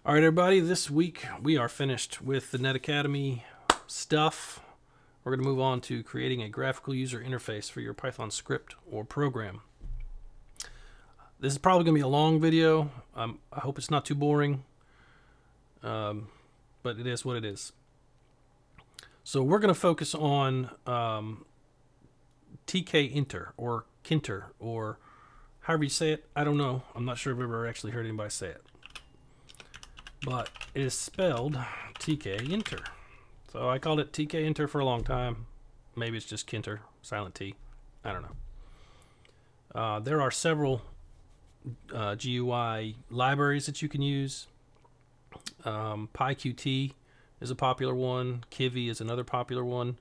All right, everybody, this week we are finished with the Net Academy stuff. We're going to move on to creating a graphical user interface for your Python script or program. This is probably going to be a long video. I hope it's not too boring, but it is what it is. So we're going to focus on Tkinter or Kinter or however you say it. I don't know. I'm not sure if I've ever actually heard anybody say it. But it is spelled Tkinter. So I called it Tkinter for a long time. Maybe it's just Kinter, silent T. I don't know. There are several GUI libraries that you can use. PyQt is a popular one. Kivy is another popular one.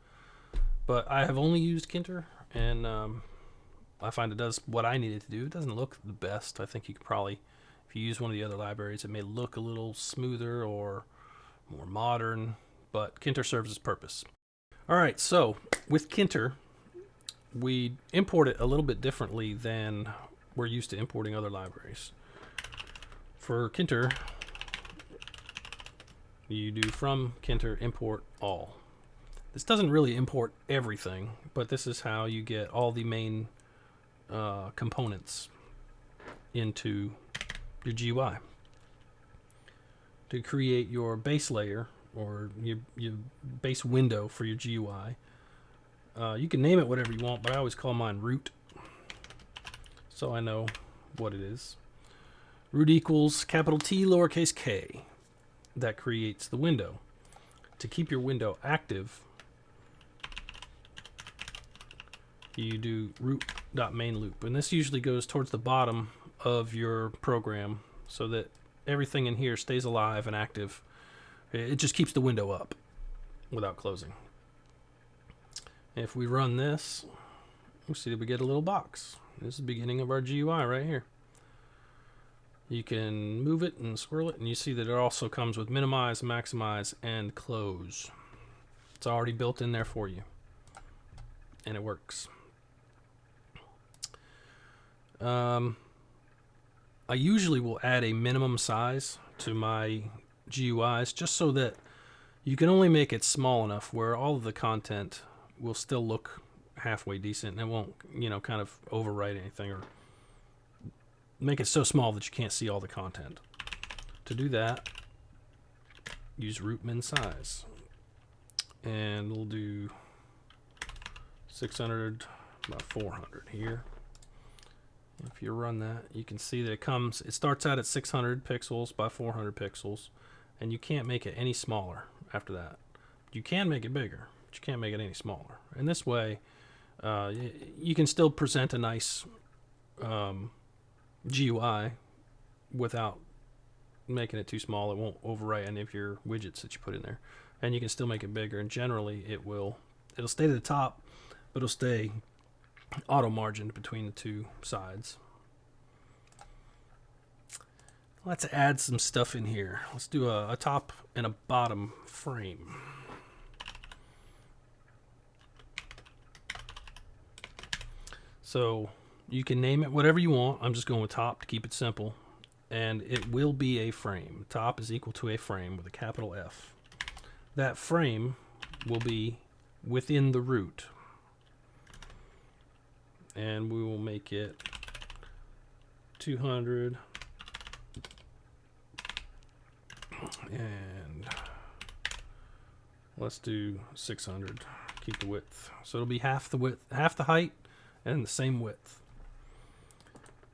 But I have only used Kinter, and I find it does what I need it to do. It doesn't look the best. I think you could probably, if you use one of the other libraries, it may look a little smoother or more modern, but Tkinter serves its purpose. All right, so with Tkinter, we import it a little bit differently than we're used to importing other libraries. For Tkinter, you do from Tkinter import all. This doesn't really import everything, but this is how you get all the main components into your GUI. To create your base layer or your base window for your GUI, you can name it whatever you want, but I always call mine root, so I know what it is. Root equals capital T lowercase k. That creates the window. To keep your window active, you do root.mainLoop, and this usually goes towards the bottom of your program so that everything in here stays alive and active. It just keeps the window up without closing. If we run this, we see that we get a little box. This is the beginning of our GUI right here. You can move it and swirl it, and you see that it also comes with minimize, maximize, and close. It's already built in there for you, and it works. I usually will add a minimum size to my GUIs just so that you can only make it small enough where all of the content will still look halfway decent and it won't, kind of overwrite anything or make it so small that you can't see all the content. To do that, use root min size, and we'll do 600 by 400 here. If you run that, you can see that it starts out at 600 pixels by 400 pixels, and you can't make it any smaller after that. You can make it bigger, but you can't make it any smaller. And this way, you can still present a nice GUI without making it too small. It won't overwrite any of your widgets that you put in there, and you can still make it bigger. And generally, it'll stay to the top, but it'll stay auto margined between the two sides. Let's add some stuff in here. Let's do a top and a bottom frame. So you can name it whatever you want. I'm just going with top to keep it simple, and it will be a frame. Top is equal to a frame with a capital F. That frame will be within the root, and we will make it 200 and let's do 600. Keep the width, so it'll be half the width, half the height, and the same width.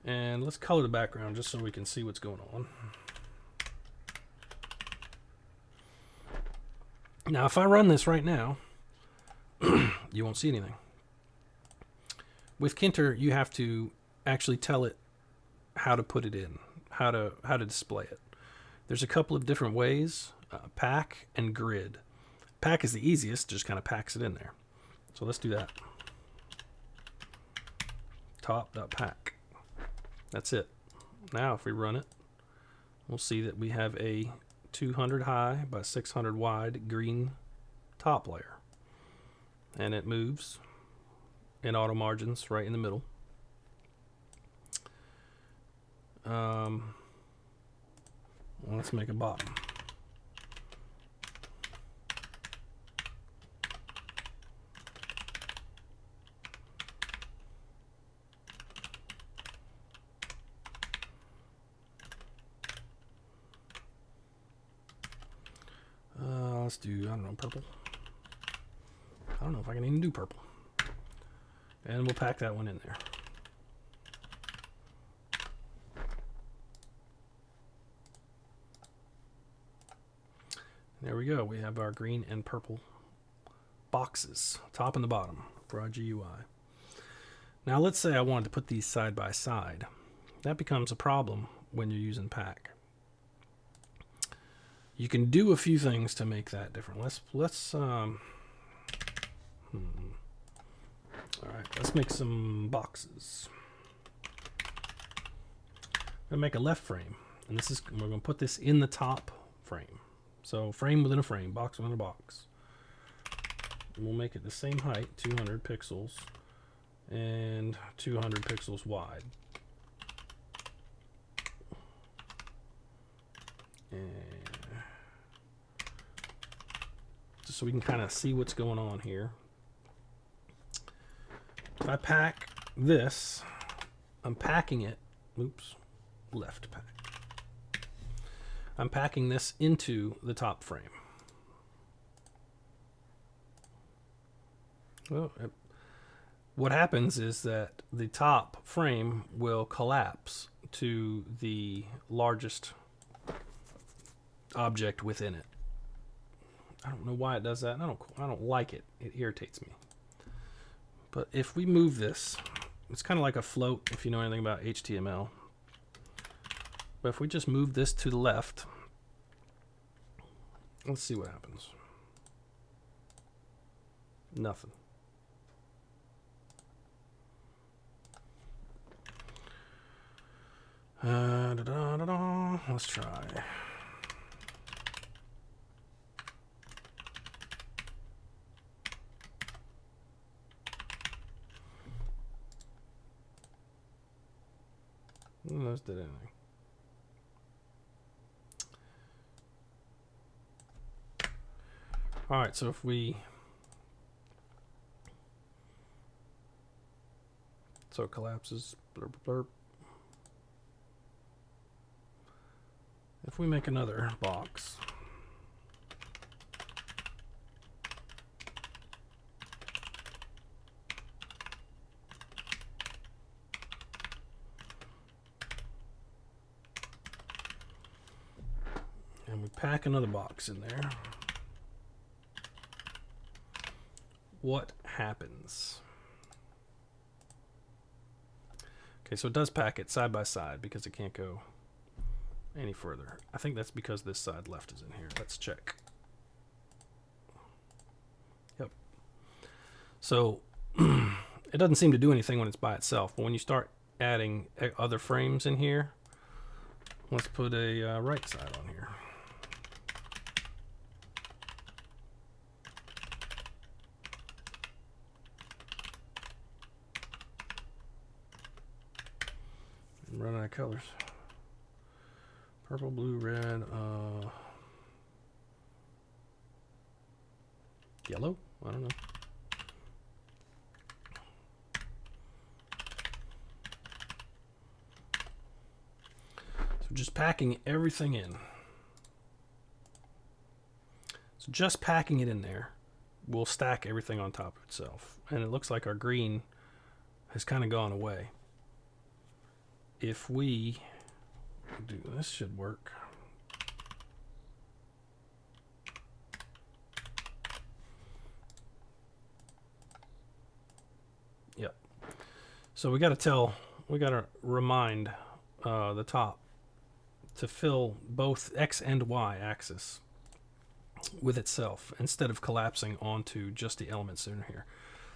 And let's color the background just so we can see what's going on. Now if I run this right now, you won't see anything. With Tkinter, you have to actually tell it how to put it in, how to display it. There's a couple of different ways, pack and grid. Pack is the easiest, just kind of packs it in there. So let's do that. Top.pack. That's it. Now if we run it, we'll see that we have a 200 high by 600 wide green top layer, and it moves in auto margins right in the middle. Let's make a bottom. Let's do, I don't know, purple. I don't know if I can even do purple. And we'll pack that one in there. There we go. We have our green and purple boxes, top and the bottom, for our GUI. Now let's say I wanted to put these side by side. That becomes a problem when you're using pack. You can do a few things to make that different. All right, let's make some boxes. I'm gonna make a left frame, and we're gonna put this in the top frame. So frame within a frame, box within a box. And we'll make it the same height, 200 pixels, and 200 pixels wide. And just so we can kind of see what's going on here. If I pack this, I'm packing it, oops, left pack. I'm packing this into the top frame. Well, what happens is that the top frame will collapse to the largest object within it. I don't know why it does that. I don't like it. It irritates me. But if we move this, it's kind of like a float if you know anything about HTML. But if we just move this to the left, let's see what happens. Nothing. Let's try. Those did anything. All right, so if we it collapses. Blurp, blurp. If we make another box, and we pack another box in there, what happens? Okay, so it does pack it side by side because it can't go any further. I think that's because this side left is in here. Let's check. Yep. So it doesn't seem to do anything when it's by itself, but when you start adding other frames in here, let's put a right side on here. I'm running out of colors. Purple, blue, red, yellow? I don't know. So just packing everything in. So just packing it in there will stack everything on top of itself. And it looks like our green has kind of gone away. If we do this, should work. Yep. So we got to remind the top to fill both X and Y axis with itself instead of collapsing onto just the elements in here.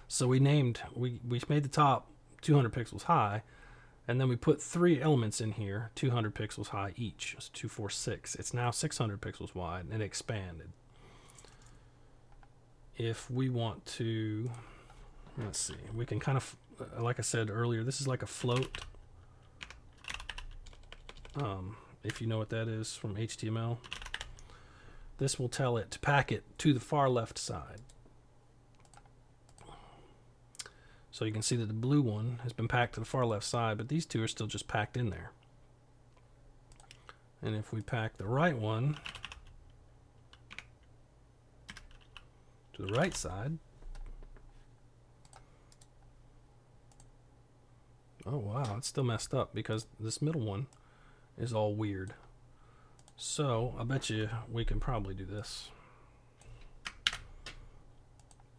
So we made the top 200 pixels high, and then we put 3 elements in here, 200 pixels high each. So 2, 4, 6. It's now 600 pixels wide, and it expanded. If we want to, let's see, we can kind of, like I said earlier, this is like a float. if you know what that is from HTML. This will tell it to pack it to the far left side. So you can see that the blue one has been packed to the far left side, but these two are still just packed in there. And if we pack the right one to the right side, oh wow, it's still messed up because this middle one is all weird. So I bet you we can probably do this.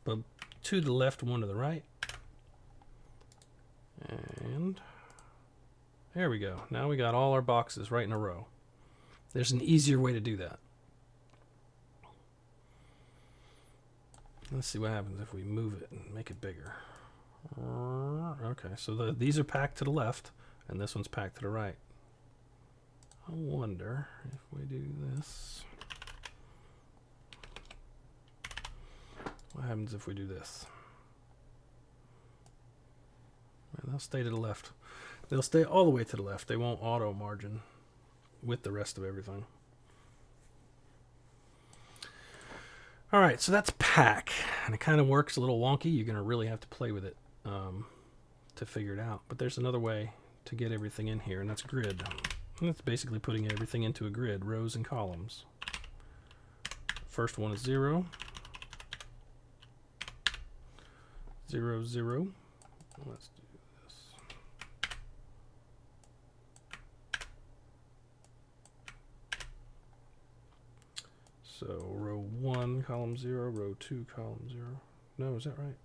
But to the left, one to the right. And there we go. Now we got all our boxes right in a row. There's an easier way to do that. Let's see what happens if we move it and make it bigger. Okay, so these are packed to the left, and this one's packed to the right. I wonder if we do this. What happens if we do this? And they'll stay to the left. They'll stay all the way to the left. They won't auto margin with the rest of everything. All right, so that's pack, and it kind of works a little wonky. You're going to really have to play with it to figure it out. But there's another way to get everything in here, and that's grid. And that's basically putting everything into a grid, rows and columns. First one is 0, 0, 0. Let's do this. So row 1, column 0, row 2, column 0. No, is that right?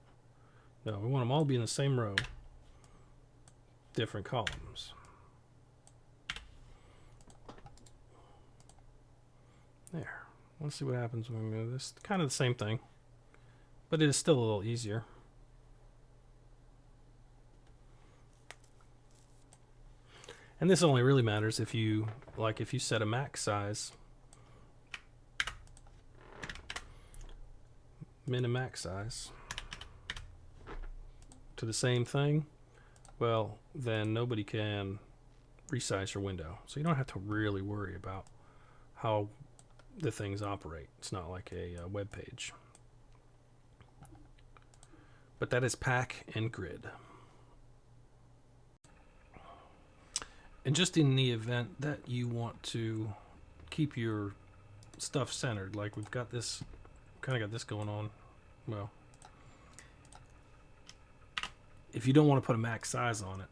No, we want them all to be in the same row, different columns. There. Let's see what happens when we move this. Kind of the same thing, but it is still a little easier. And this only really matters if you set a max size, min and max size to the same thing, well, then nobody can resize your window. So you don't have to really worry about how the things operate. It's not like a web page. But that is pack and grid. And just in the event that you want to keep your stuff centered, like we've got this, kind of got this going on. Well, if you don't want to put a max size on it,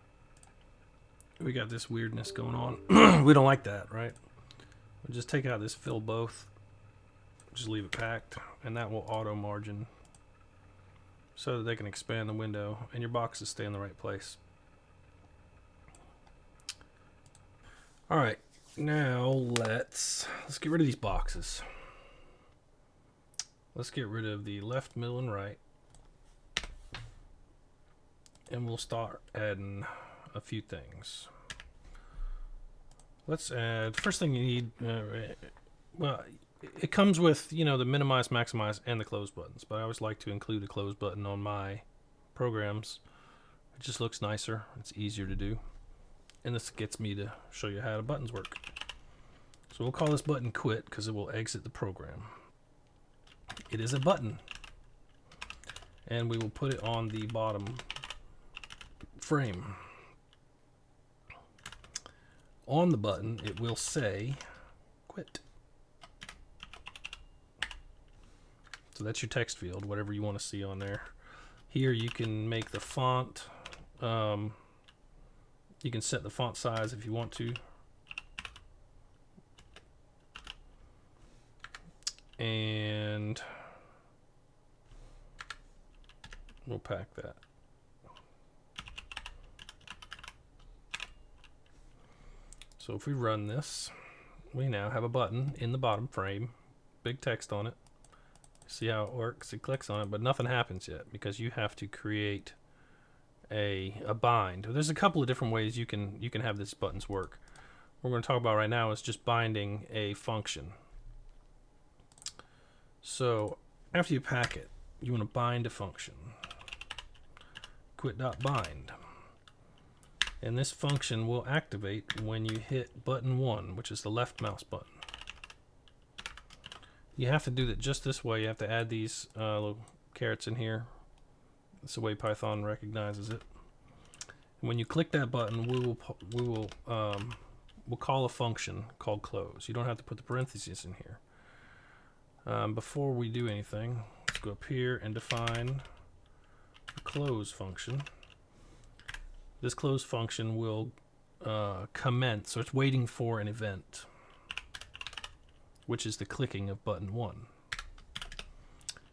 we got this weirdness going on. We don't like that, right? We'll just take out this fill both, just leave it packed, and that will auto margin so that they can expand the window and your boxes stay in the right place. All right, now let's get rid of these boxes. Let's get rid of the left, middle, and right, and we'll start adding a few things. Let's add, first thing you need, well, it comes with, you know, the minimize, maximize, and the close buttons, but I always like to include a close button on my programs. It just looks nicer, it's easier to do. And this gets me to show you how the buttons work. So we'll call this button quit because it will exit the program. It is a button. And we will put it on the bottom frame. On the button, it will say quit. So that's your text field, whatever you want to see on there. Here you can make the font. You can set the font size if you want to. And we'll pack that. So if we run this, we now have a button in the bottom frame, big text on it. See how it works? It clicks on it, but nothing happens yet because you have to create a bind. There's a couple of different ways you can have these buttons work. What we're going to talk about right now is just binding a function. So after you pack it, you want to bind a function. Quit.bind. And this function will activate when you hit button 1, which is the left mouse button. You have to do that just this way. You have to add these little carets in here. That's the way Python recognizes it. And when you click that button, we'll call a function called close. You don't have to put the parentheses in here. Before we do anything, let's go up here and define the close function. This close function will commence, so it's waiting for an event, which is the clicking of button 1.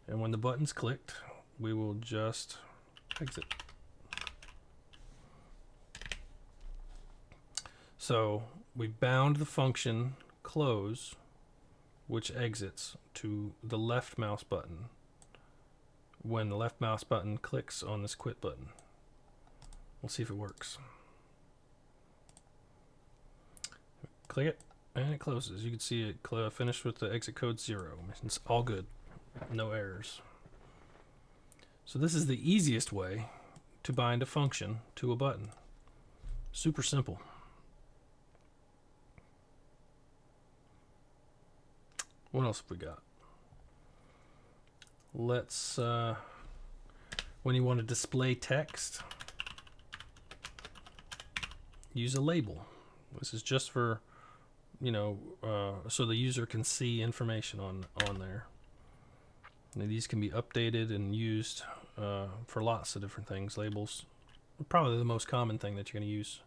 And when the button's clicked, we will just exit. So we bound the function close, which exits, to the left mouse button when the left mouse button clicks on this quit button. We'll see if it works. Click it, and it closes. You can see it finished with the exit code 0. It's all good. No errors. So this is the easiest way to bind a function to a button. Super simple. What else have we got? Let's, when you want to display text, use a label. This is just for, so the user can see information on there. And these can be updated and used for lots of different things. Labels are probably the most common thing that you're going to use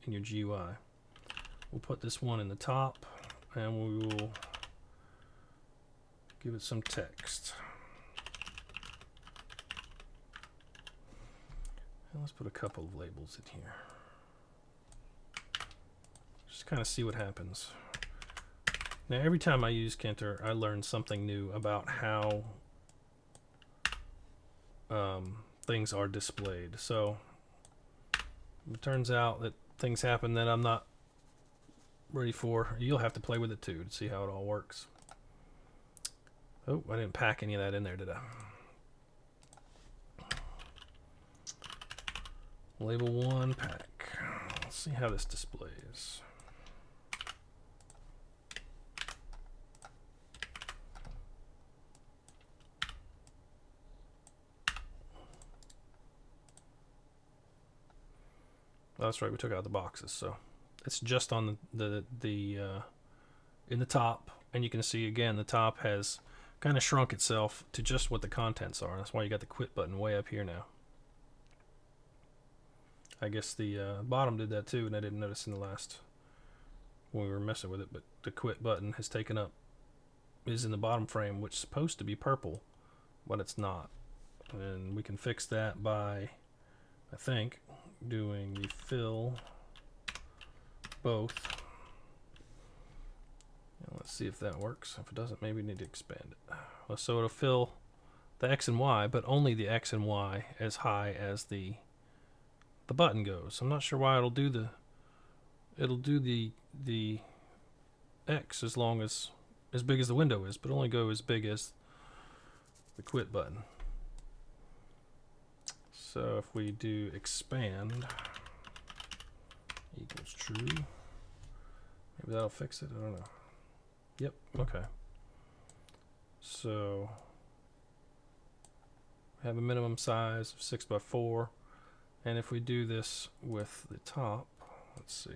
in your GUI. We'll put this one in the top, and we will give it some text. And let's put a couple of labels in here. Just kind of see what happens. Now every time I use Tkinter, I learn something new about how things are displayed. So it turns out that things happen that I'm not ready for. You'll have to play with it too to see how it all works. Oh, I didn't pack any of that in there, did I? Label 1 pack. Let's see how this displays. Oh, that's right, we took out the boxes, so it's just on the in the top, and you can see again the top has kind of shrunk itself to just what the contents are. That's why you got the quit button way up here now. I guess the bottom did that too, and I didn't notice in the last when we were messing with it, but the quit button has taken up, is in the bottom frame, which is supposed to be purple, but it's not. And we can fix that by, I think, doing the fill both. And let's see if that works. If it doesn't, maybe we need to expand it. Well, so it'll fill the X and Y, but only the X and Y as high as the button goes. I'm not sure why it'll do the X as long as big as the window is, but only go as big as the quit button. So if we do expand equals true, maybe that'll fix it. I don't know. Yep. Okay. So we have a minimum size of 6x4. And if we do this with the top, let's see.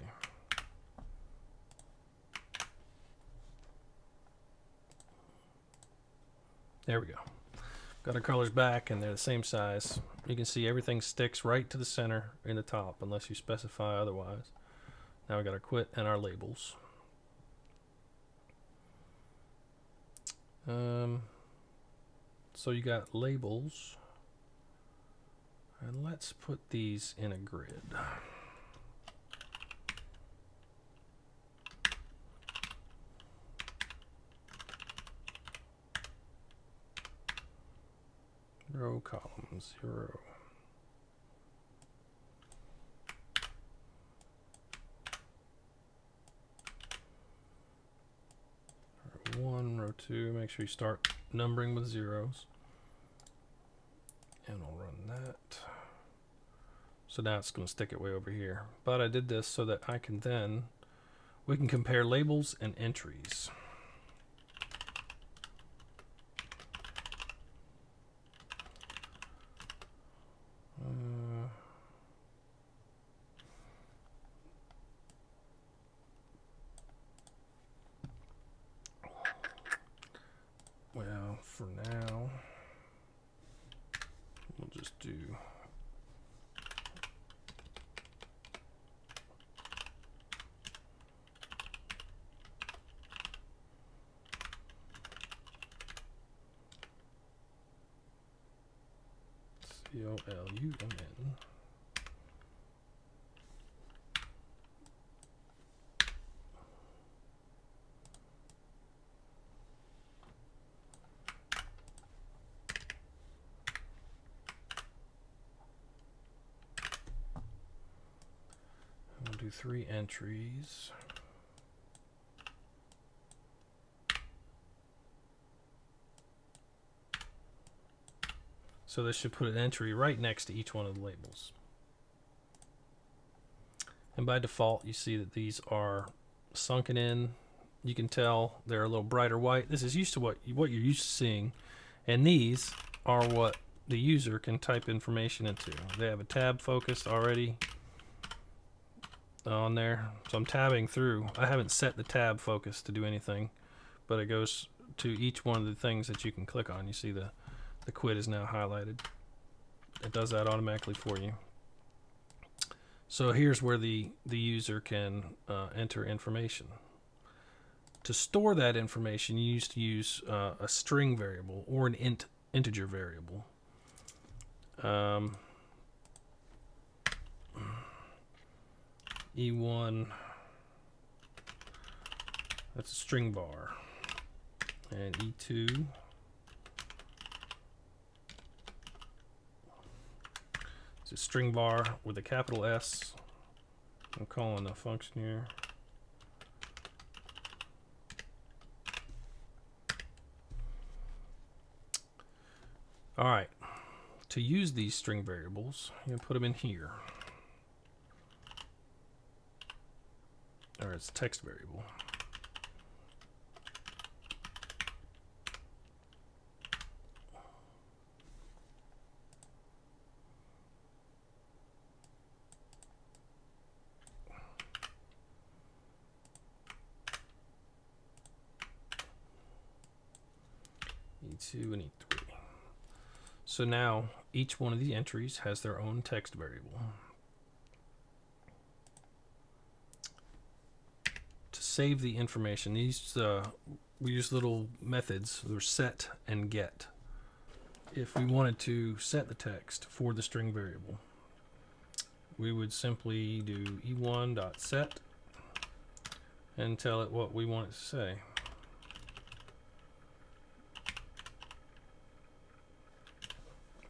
There we go. Got our colors back, and they're the same size. You can see everything sticks right to the center in the top, unless you specify otherwise. Now we got our quit and our labels. So you got labels. And let's put these in a grid. Row column 0. Row 1, row 2. Make sure you start numbering with zeros. And I'll run that. So now it's going to stick it way over here. But I did this so that I can then, we can compare labels and entries. Well, for now, we'll just do COLUMN. We'll do 3 entries. So this should put an entry right next to each one of the labels. And by default, you see that these are sunken in. You can tell they're a little brighter white. This is used to what you're used to seeing. And these are what the user can type information into. They have a tab focused already on there. So I'm tabbing through. I haven't set the tab focus to do anything, but it goes to each one of the things that you can click on. You see the quit is now highlighted. It does that automatically for you. So here's where the user can enter information. To store that information, you used to use a string variable or an integer variable. E1, that's a string bar, and E2 it's a string bar with a capital S. I'm calling a function here. All right, to use these string variables, you can put them in here. Or it's a text variable. E2 and E3. So now each one of the entries has their own text variable. To save the information, these we use little methods. They're set and get. If we wanted to set the text for the string variable, we would simply do e1.set and tell it what we want it to say.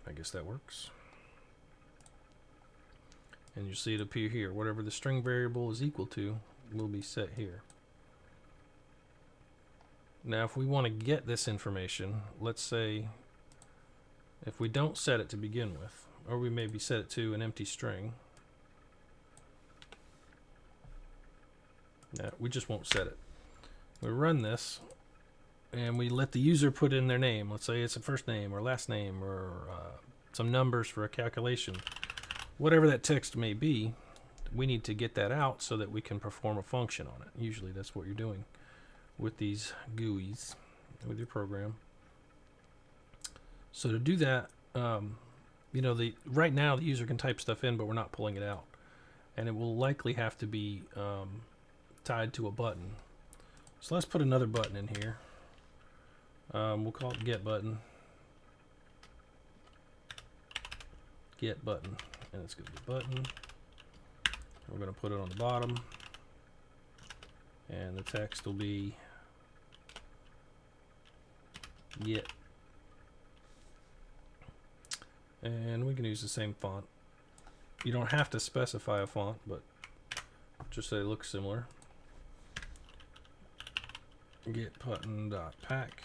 I guess that works. And you see it appear here. Whatever the string variable is equal to will be set here. Now if we want to get this information, let's say if we don't set it to begin with, or we maybe set it to an empty string. No, we just won't set it. We run this and we let the user put in their name. Let's say it's a first name or last name or some numbers for a calculation. Whatever that text may be, we need to get that out so that we can perform a function on it. Usually that's what you're doing with these GUIs, with your program. So to do that, you know, right now the user can type stuff in, but we're not pulling it out. And it will likely have to be tied to a button. So let's put another button in here. We'll call it get button. Get button. And it's going to be button. We're going to put it on the bottom. And the text will be get. And we can use the same font. You don't have to specify a font, but just say it looks similar. Get button.pack.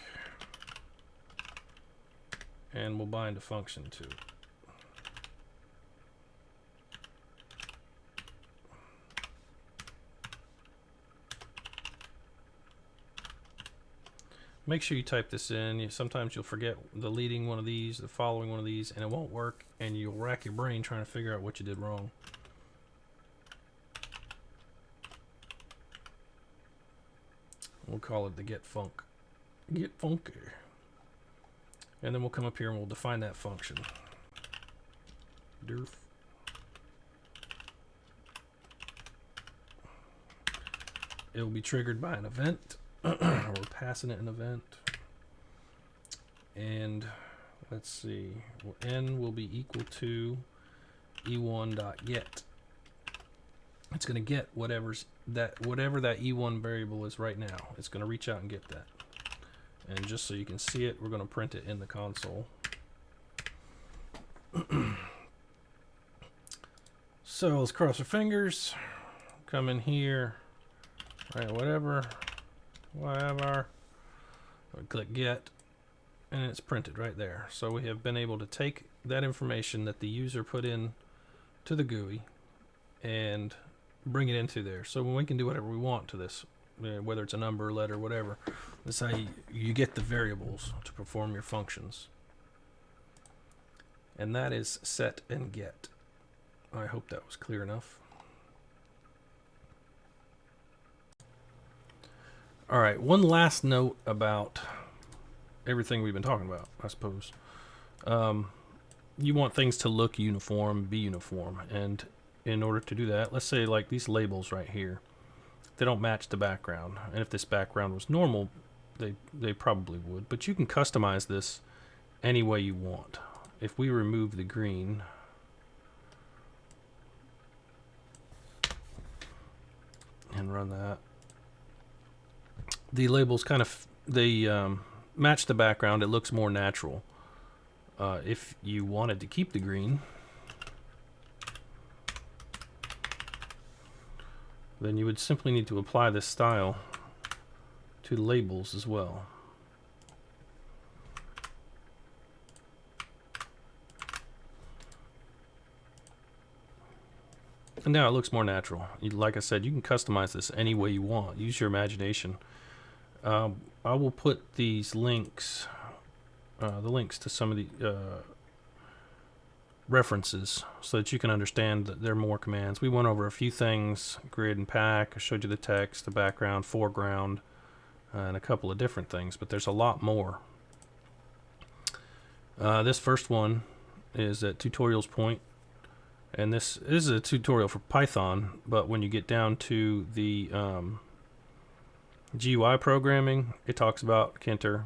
And we'll bind a function to it. make sure you type this in. Sometimes you'll forget the leading one of these, the following one of these, and it won't work, and you'll rack your brain trying to figure out what you did wrong. We'll call it the get func. Get funky. And then we'll come up here and we'll define that function. Derf. It will be triggered by an event. We're passing it an event. And let's see. N will be equal to e1.get. It's going to get whatever that e1 variable is right now. It's going to reach out and get that. And just so you can see it, we're going to print it in the console. So let's cross our fingers. Come in here. Right, whatever. Click get, and it's printed right there. So we have been able to take that information that the user put in to the GUI and bring it into there. So we can do whatever we want to this, whether it's a number, letter, whatever. That's how you get the variables to perform your functions. And that is set and get. I hope that was clear enough. All right, one last note about everything we've been talking about, I suppose. You want things to look uniform, be uniform, and in order to do that, let's say like these labels right here, they don't match the background. And if this background was normal, they probably would, but you can customize this any way you want. If we remove the green, and run that, the labels kind of match the background. It looks more natural. If you wanted to keep the green, then you would simply need to apply this style to the labels as well. And now it looks more natural. Like I said, you can customize this any way you want. Use your imagination. I will put these links, the links to some of the references so that you can understand that there are more commands. We went over a few things, grid and pack. I showed you the text, the background, foreground, and a couple of different things, but there's a lot more. This first one is at tutorials point, and this is a tutorial for Python, but when you get down to the GUI programming, it talks about Tkinter,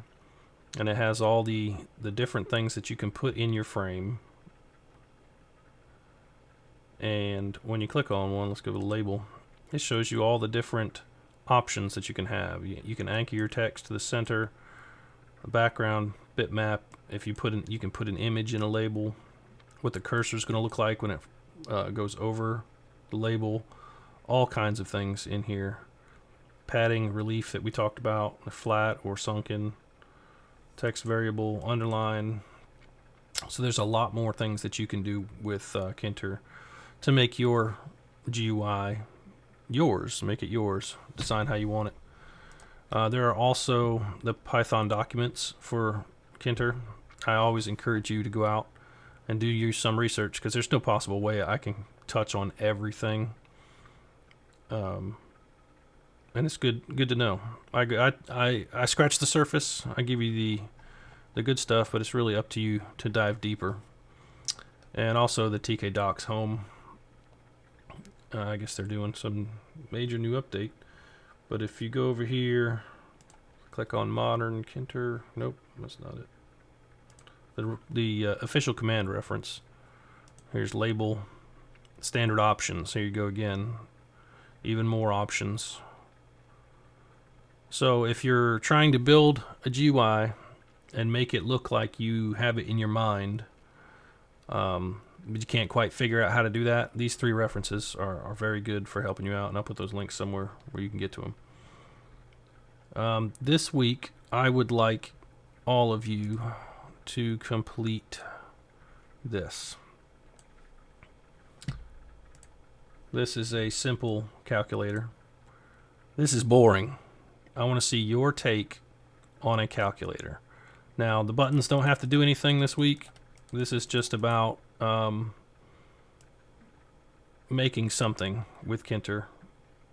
and it has all the different things that you can put in your frame. And when you click on one, let's go to the label, it shows you all the different options that you can have. You can anchor your text to the center, a background, bitmap. If you put in, you can put an image in a label, what the cursor is going to look like when it goes over the label, all kinds of things in here. Padding, relief that we talked about, flat or sunken, text variable, underline. So there's a lot more things that you can do with Tkinter to make your GUI yours, make it yours, design how you want it. There are also the Python documents for Tkinter. I always encourage you to go out and do some research, because there's no possible way I can touch on everything. And it's good to know. I scratch the surface. I give you the good stuff, but it's really up to you to dive deeper. And also the TK Docs home. I guess they're doing some major new update. But if you go over here, click on modern Tkinter. Nope, that's not it. The official command reference. Here's label, standard options. Here you go again. Even more options. So if you're trying to build a GUI and make it look like you have it in your mind, but you can't quite figure out how to do that, these three references are very good for helping you out, and I'll put those links somewhere where you can get to them. This week, I would like all of you to complete this. This is a simple calculator. This is boring. I want to see your take on a calculator. Now, the buttons don't have to do anything this week. This is just about making something with Tkinter.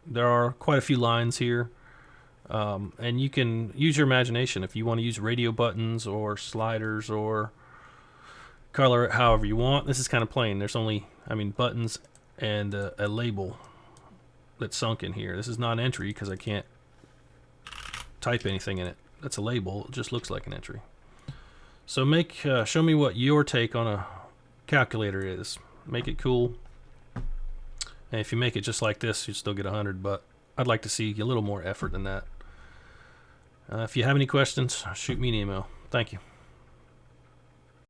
There are quite a few lines here, and you can use your imagination if you want to use radio buttons or sliders or color it however you want. This is kind of plain. There's only, buttons and a label that's sunk in here. This is not an entry because I can't type anything in it. That's a label. It just looks like an entry. So show me what your take on a calculator is. Make it cool. And if you make it just like this, you still get 100, but I'd like to see a little more effort than that. If you have any questions, shoot me an email. Thank you.